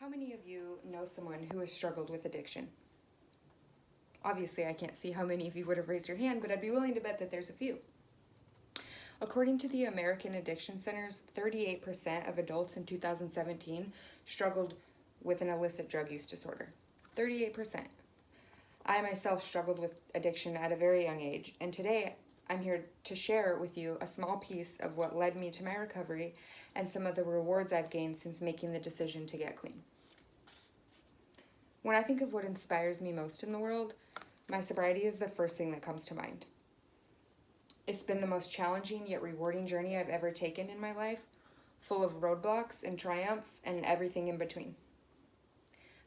How many of you know someone who has struggled with addiction? Obviously, I can't see how many of you would have raised your hand, but I'd be willing to bet that there's a few. According to the American Addiction Centers, 38% of adults in 2017 struggled with an illicit drug use disorder. 38%. I myself struggled with addiction at a very young age, and today I'm here to share with you a small piece of what led me to my recovery and some of the rewards I've gained since making the decision to get clean. When I think of what inspires me most in the world, my sobriety is the first thing that comes to mind. It's been the most challenging yet rewarding journey I've ever taken in my life, full of roadblocks and triumphs and everything in between.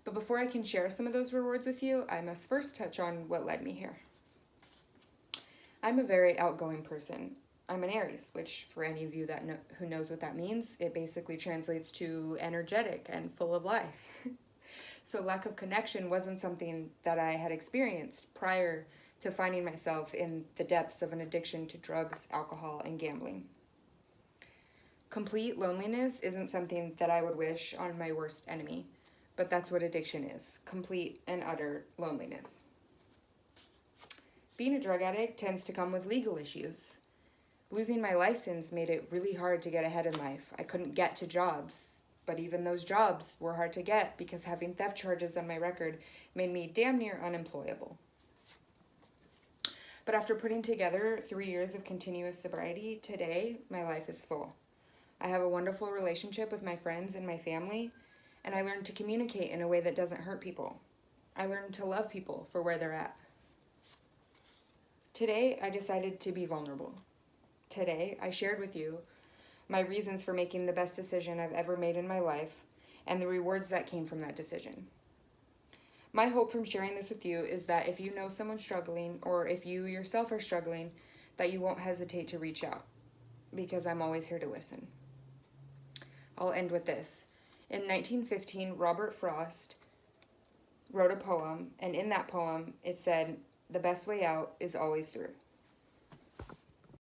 But before I can share some of those rewards with you, I must first touch on what led me here. I'm a very outgoing person. I'm an Aries, which for any of you who knows what that means, it basically translates to energetic and full of life. So lack of connection wasn't something that I had experienced prior to finding myself in the depths of an addiction to drugs, alcohol, and gambling. Complete loneliness isn't something that I would wish on my worst enemy, but that's what addiction is, complete and utter loneliness. Being a drug addict tends to come with legal issues. Losing my license made it really hard to get ahead in life. I couldn't get to jobs, but even those jobs were hard to get because having theft charges on my record made me damn near unemployable. But after putting together 3 years of continuous sobriety, today my life is full. I have a wonderful relationship with my friends and my family, and I learned to communicate in a way that doesn't hurt people. I learned to love people for where they're at. Today, I decided to be vulnerable. Today, I shared with you my reasons for making the best decision I've ever made in my life and the rewards that came from that decision. My hope from sharing this with you is that if you know someone struggling, or if you yourself are struggling, that you won't hesitate to reach out, because I'm always here to listen. I'll end with this. In 1915, Robert Frost wrote a poem, and in that poem, it said, "The best way out is always through."